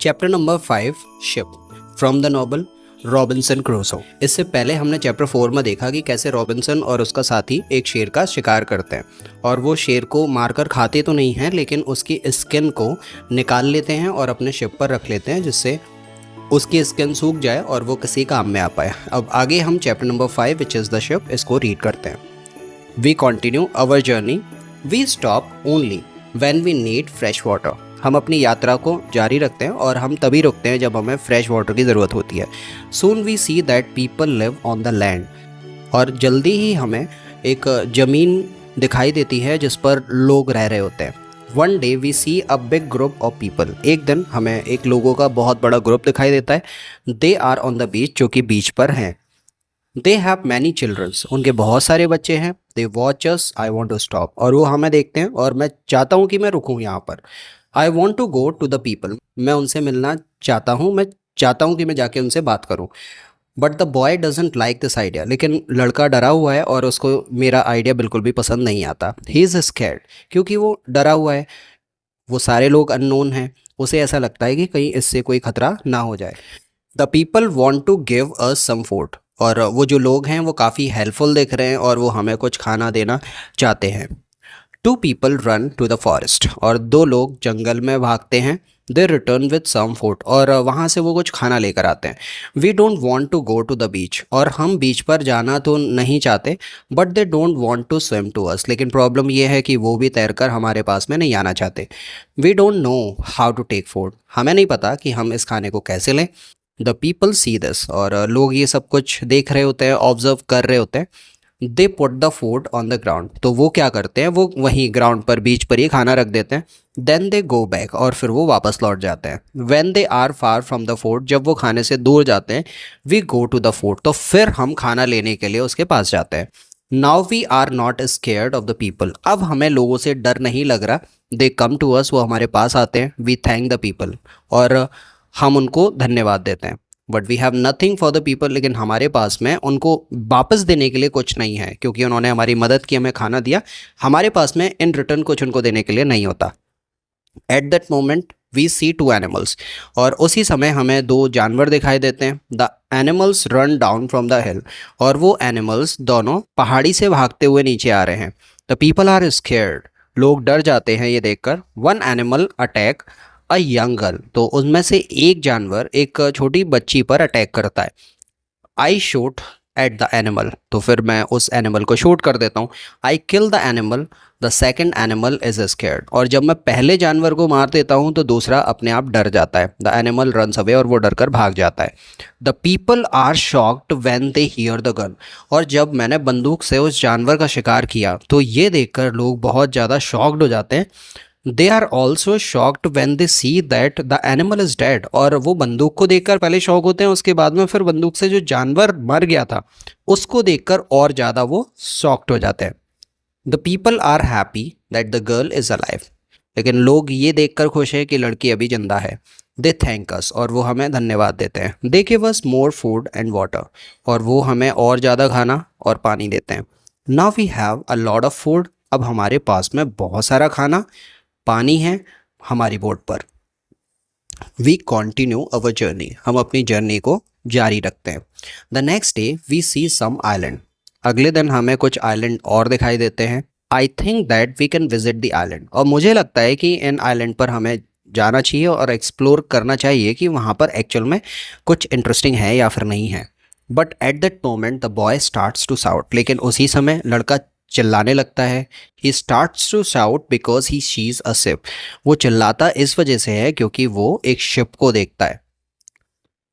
Chapter number 5 ship from the novel Robinson Crusoe. इससे पहले हमने चैप्टर 4 में देखा कि कैसे रॉबिन्सन और उसका साथी एक शेर का शिकार करते हैं और वो शेर को मारकर खाते तो नहीं हैं, लेकिन उसकी स्किन को निकाल लेते हैं और अपने शिप पर रख लेते हैं, जिससे उसकी स्किन सूख जाए और वो किसी काम में आ पाए। अब आगे हम chapter number 5 which is the ship इसको रीड करते हैं। We continue our journey. We stop only when we need fresh water. हम अपनी यात्रा को जारी रखते हैं और हम तभी रुकते हैं जब हमें फ्रेश वाटर की ज़रूरत होती है। Soon we see that people live on the land. और जल्दी ही हमें एक ज़मीन दिखाई देती है जिस पर लोग रह रहे होते हैं। One day we see a big group of people. एक दिन हमें एक लोगों का बहुत बड़ा ग्रुप दिखाई देता है। They are on the beach, जो कि बीच पर हैं। They have many childrens. उनके बहुत सारे बच्चे हैं। They watch us, I want to stop. और वो हमें देखते हैं और मैं चाहता हूँ कि मैं रुकूँ यहाँ पर। I want to go to the people. मैं उनसे मिलना चाहता हूँ, मैं चाहता हूँ कि मैं जाके उनसे बात करूँ। But the boy doesn't like this idea. लेकिन लड़का डरा हुआ है और उसको मेरा आइडिया बिल्कुल भी पसंद नहीं आता। ही इज़ स्कैर्ड, क्योंकि वो डरा हुआ है। वो सारे लोग अननोन हैं। उसे ऐसा लगता है कि कहीं इससे कोई खतरा ना हो जाए। The people want to give us some food. और वो जो लोग हैं वो काफ़ी हेल्पफुल दिख रहे हैं और वो हमें कुछ खाना देना चाहते हैं। Two people run to the forest. और दो लोग जंगल में भागते हैं। They return with some food. और वहाँ से वो कुछ खाना लेकर आते हैं। We don't want to go to the beach. और हम बीच पर जाना तो नहीं चाहते, but they don't want to swim to us. लेकिन प्रॉब्लम ये है कि वो भी तैरकर हमारे पास में नहीं आना चाहते। We don't know how to take food. हमें नहीं पता कि हम इस खाने को कैसे लें। The people see this. और लोग ये सब कुछ देख रहे होते हैं, ऑब्जर्व कर रहे होते हैं। They put the food on the ground. तो वो क्या करते हैं, वो वहीं ग्राउंड पर बीच पर ही खाना रख देते हैं। Then they go back. और फिर वो वापस लौट जाते हैं। When they are far from the food. जब वो खाने से दूर जाते हैं। We go to the food. तो फिर हम खाना लेने के लिए उसके पास जाते हैं। Now we are not scared of the people. अब हमें लोगों से डर नहीं लग रहा। They come to us. वो हमारे पास आते हैं। We thank the people. और हम उनको धन्यवाद देते हैं। But we have nothing for the people. लेकिन हमारे पास में उनको वापस देने के लिए कुछ नहीं है, क्योंकि उन्होंने हमारी मदद की, हमें खाना दिया। हमारे पास में इन रिटर्न कुछ उनको देने के लिए नहीं होता। At that moment we see two animals. और उसी समय हमें दो जानवर दिखाई देते हैं। The animals run down from the hill. और वो एनिमल्स दोनों पहाड़ी से भागते हुए नीचे आ रहे हैं। The people are scared. लोग डर जाते हैं ये देखकर। One animal attack a young girl. तो उनमें से एक जानवर एक छोटी बच्ची पर अटैक करता है। I shoot at the animal. तो फिर मैं उस एनिमल को शूट कर देता हूँ। I kill the animal. The second animal is scared. और जब मैं पहले जानवर को मार देता हूँ तो दूसरा अपने आप डर जाता है। The animal runs away. और वो डर कर भाग जाता है। The people are shocked when they hear the gun. और जब मैंने बंदूक से उस जानवर का शिकार किया तो ये देखकर लोग बहुत ज़्यादा शॉक्ड हो जाते हैं। They are also shocked when they see that the animal is dead. और वो बंदूक को देखकर पहले शॉक होते हैं, उसके बाद में फिर बंदूक से जो जानवर मर गया था उसको देखकर और ज़्यादा वो शॉक्ड हो जाते हैं। The people are happy that the girl is alive. लेकिन लोग ये देखकर खुश है कि लड़की अभी जिंदा है। दे थैंक अस। और वो हमें धन्यवाद देते हैं। They give us more food and water. और वो हमें और ज़्यादा खाना और पानी देते हैं। Now we have a lot of food. अब हमारे पास में बहुत सारा खाना, पानी है हमारी बोट पर। We continue our journey. हम अपनी जर्नी को जारी रखते हैं। The next day we see some island. अगले दिन हमें कुछ आइलैंड और दिखाई देते हैं। I think that we can visit the island. और मुझे लगता है कि इन आइलैंड पर हमें जाना चाहिए और एक्सप्लोर करना चाहिए कि वहाँ पर एक्चुअल में कुछ इंटरेस्टिंग है या फिर नहीं है। But at that moment the boy starts to shout. लेकिन उसी समय लड़का चिल्लाने लगता है। He starts to shout because he sees a ship. वो चिल्लाता इस वजह से है क्योंकि वो एक शिप को देखता है।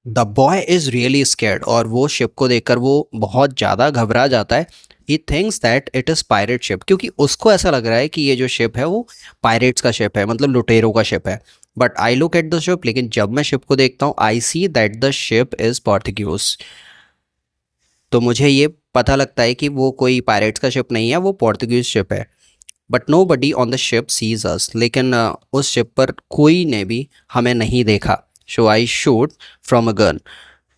The boy is really scared. और वो शिप को देखकर वो बहुत ज़्यादा घबरा जाता है। He thinks that it is pirate ship. क्योंकि उसको ऐसा लग रहा है कि ये जो शिप है वो पायरेट्स का शिप है, मतलब लुटेरों का शिप है। But I look at the ship. लेकिन जब मैं शिप को देखता हूँ I see that the ship is Portuguese. तो मुझे ये पता लगता है कि वो कोई पायरेट्स का शिप नहीं है, वो पोर्तुगीज शिप है। But nobody on the ship sees us. लेकिन उस शिप पर कोई ने भी हमें नहीं देखा। So I shoot from a gun.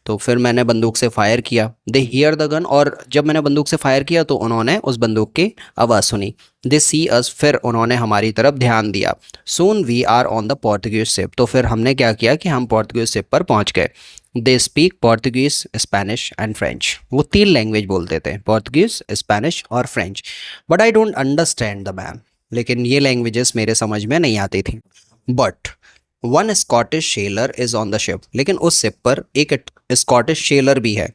तो फिर मैंने बंदूक से फायर किया। दे हियर द गन, और जब मैंने बंदूक से फायर किया तो उन्होंने उस बंदूक की आवाज़ सुनी। दे सी अस, फिर उन्होंने हमारी तरफ ध्यान दिया। Soon we are on the Portuguese ship, तो फिर हमने क्या किया कि हम पोर्तुगीज शिप पर पहुंच गए। They speak Portuguese, Spanish and French, वो 3 लैंग्वेज बोलते थे, पोर्तुगीज, स्पेनिश और French. But I don't understand the man, लेकिन ये लैंग्वेजेस मेरे समझ में नहीं आती थी। But one Scottish seller is on the ship, लेकिन उस शिप पर एक स्कॉटिश सेलर भी है।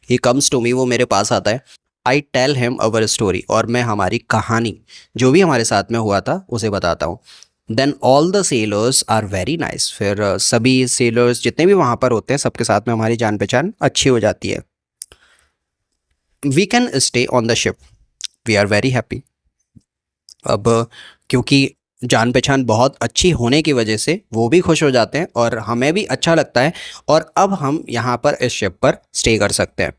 ही कम्स टू मी, वो मेरे पास आता है। I tell him our story, और मैं हमारी कहानी जो भी हमारे साथ में हुआ था उसे बताता हूँ। Then all the sailors are very nice, फिर सभी सेलर्स जितने भी वहाँ पर होते हैं सबके साथ में हमारी जान पहचान अच्छी हो जाती है। We can stay on the ship, we are very happy. अब क्योंकि जान पहचान बहुत अच्छी होने की वजह से वो भी खुश हो जाते हैं और हमें भी अच्छा लगता है, और अब हम यहाँ पर इस शिप पर स्टे कर सकते हैं।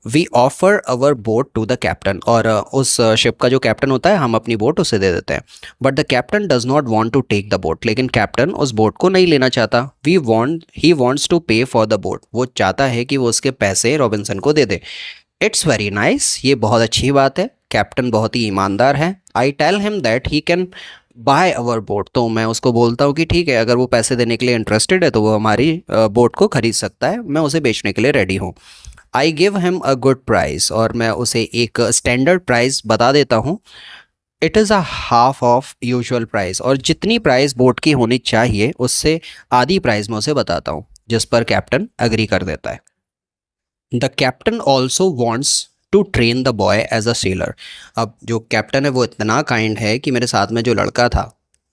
We offer our boat to the captain, और उस शिप का जो कैप्टन होता है हम अपनी बोट उसे दे देते हैं। But the captain does not want to take the boat, लेकिन कैप्टन उस बोट को नहीं लेना चाहता। He wants to pay for the boat, वो चाहता है कि वो उसके पैसे रॉबिन्सन को दे दे। इट्स वेरी नाइस, ये बहुत अच्छी बात है, कैप्टन बहुत ही ईमानदार है। I tell him that he can buy our boat, तो मैं उसको बोलता हूँ कि ठीक है, अगर वो पैसे देने के लिए इंटरेस्टेड है तो वो हमारी बोट को खरीद सकता है, मैं उसे बेचने के लिए रेडी हूँ। I give him a good price, और मैं उसे एक स्टैंडर्ड प्राइस बता देता हूँ। It is a half of usual price, और जितनी प्राइस बोट की होनी चाहिए उससे आधी प्राइस मैं उसे बताता हूँ, जिस पर कैप्टन एग्री कर देता है। The captain also wants to train the boy as a sailor. अब जो कैप्टन है वो इतना काइंड है कि मेरे साथ में जो लड़का था,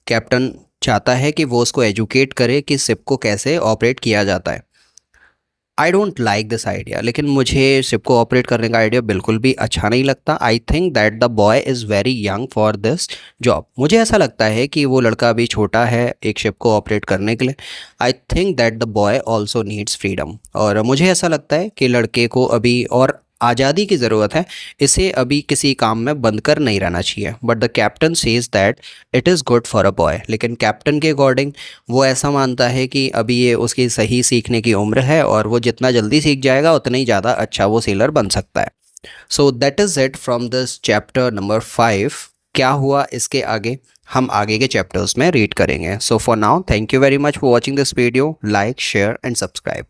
कैप्टन चाहता है कि वो उसको एजुकेट करे कि शिप को कैसे ऑपरेट किया जाता है। I don't like this idea, लेकिन मुझे शिप को ऑपरेट करने का आइडिया बिल्कुल भी अच्छा नहीं लगता। आई think that the boy is very young for this job, मुझे ऐसा लगता है कि वो लड़का अभी छोटा है एक शिप को ऑपरेट करने के लिए। आई think that the boy also needs freedom, और मुझे ऐसा लगता है कि लड़के को अभी और आज़ादी की ज़रूरत है, इसे अभी किसी काम में बंद कर नहीं रहना चाहिए। But the captain says that it is good for a boy, लेकिन कैप्टन के अकॉर्डिंग वो ऐसा मानता है कि अभी ये उसकी सही सीखने की उम्र है, और वो जितना जल्दी सीख जाएगा उतना ही ज़्यादा अच्छा वो सेलर बन सकता है। So that is it from this chapter number 5। क्या हुआ इसके आगे हम आगे के चैप्टर्स में रीड करेंगे। So for now thank you very much for watching this video, like share and subscribe.